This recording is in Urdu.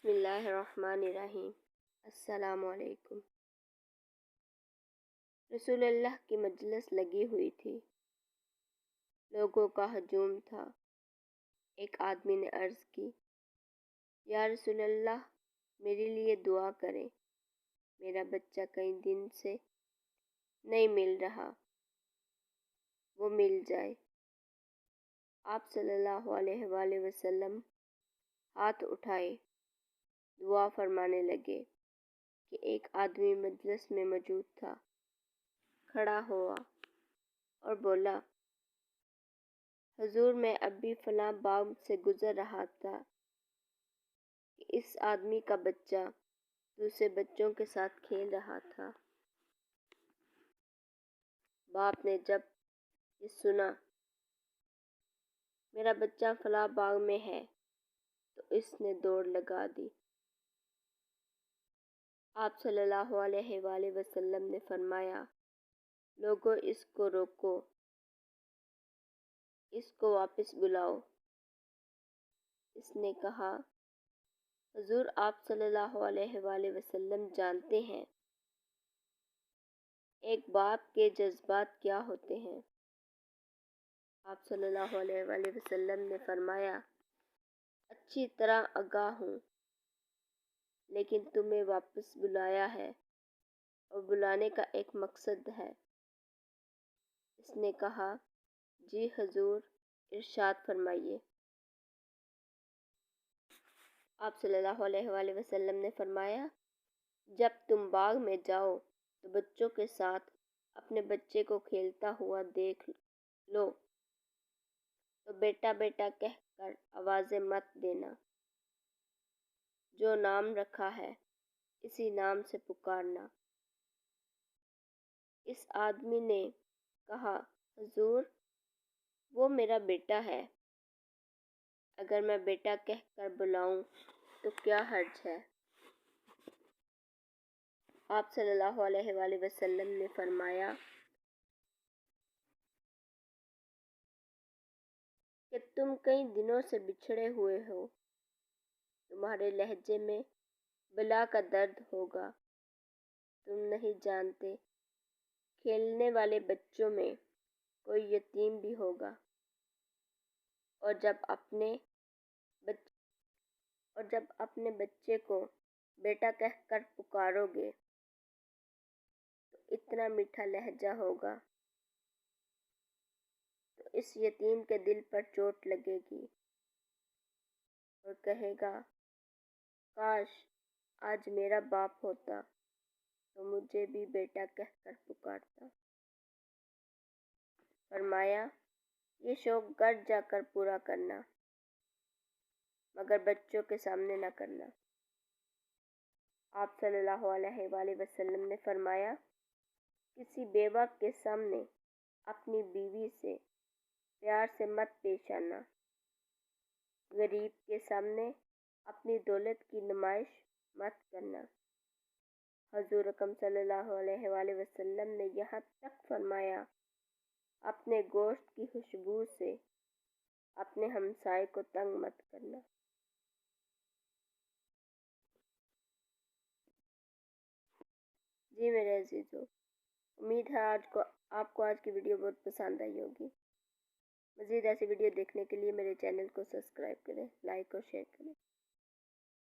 بسم اللہ الرحمن الرحیم۔ السلام علیکم۔ رسول اللہ کی مجلس لگی ہوئی تھی، لوگوں کا ہجوم تھا۔ ایک آدمی نے عرض کی، یا رسول اللہ، میرے لیے دعا کریں، میرا بچہ کئی دن سے نہیں مل رہا، وہ مل جائے۔ آپ صلی اللہ علیہ وآلہ وسلم ہاتھ اٹھائے، دعا فرمانے لگے کہ ایک آدمی مجلس میں موجود تھا، کھڑا ہوا اور بولا، حضور، میں ابھی فلاں باغ سے گزر رہا تھا کہ اس آدمی کا بچہ دوسرے بچوں کے ساتھ کھیل رہا تھا۔ باپ نے جب یہ سنا، میرا بچہ فلاں باغ میں ہے، تو اس نے دوڑ لگا دی۔ آپ صلی اللہ علیہ وآلہ وسلم نے فرمایا، لوگوں، اس کو روکو، اس کو واپس بلاؤ۔ اس نے کہا، حضور، آپ صلی اللہ علیہ وآلہ وسلم جانتے ہیں ایک باپ کے جذبات کیا ہوتے ہیں۔ آپ صلی اللہ علیہ وآلہ وسلم نے فرمایا، اچھی طرح آگاہ ہوں، لیکن تمہیں واپس بلایا ہے اور بلانے کا ایک مقصد ہے۔ اس نے کہا، جی حضور، ارشاد فرمائیے۔ آپ صلی اللہ علیہ وآلہ وسلم نے فرمایا، جب تم باغ میں جاؤ تو بچوں کے ساتھ اپنے بچے کو کھیلتا ہوا دیکھ لو تو بیٹا بیٹا کہہ کر آوازیں مت دینا، جو نام رکھا ہے اسی نام سے پکارنا۔ اس آدمی نے کہا، حضور، وہ میرا بیٹا ہے، اگر میں بیٹا کہہ کر بلاؤں تو کیا حرج ہے؟ آپ صلی اللہ علیہ وآلہ وسلم نے فرمایا کہ تم کئی دنوں سے بچھڑے ہوئے ہو، تمہارے لہجے میں بلا کا درد ہوگا، تم نہیں جانتے کھیلنے والے بچوں میں کوئی یتیم بھی ہوگا، اور جب اپنے بچے کو بیٹا کہہ کر پکارو گے تو اتنا میٹھا لہجہ ہوگا تو اس یتیم کے دل پر چوٹ لگے گی اور کہے گا، کاش آج میرا باپ ہوتا تو مجھے بھی بیٹا کہہ کر پکارتا۔ فرمایا، یہ شوق گھر جا کر پورا کرنا، مگر بچوں کے سامنے نہ کرنا۔ آپ صلی اللہ علیہ وآلہ وسلم نے فرمایا، کسی بیوہ کے سامنے اپنی بیوی سے پیار سے مت پیش آنا، غریب کے سامنے اپنی دولت کی نمائش مت کرنا۔ حضور اکرم صلی اللہ علیہ وآلہ وسلم نے یہاں تک فرمایا، اپنے گوشت کی خوشبو سے اپنے ہمسائے کو تنگ مت کرنا۔ جی میرے عزیزو، امید ہے آپ کو آج کی ویڈیو بہت پسند آئی ہوگی۔ مزید ایسی ویڈیو دیکھنے کے لیے میرے چینل کو سبسکرائب کریں، لائک اور شیئر کریں۔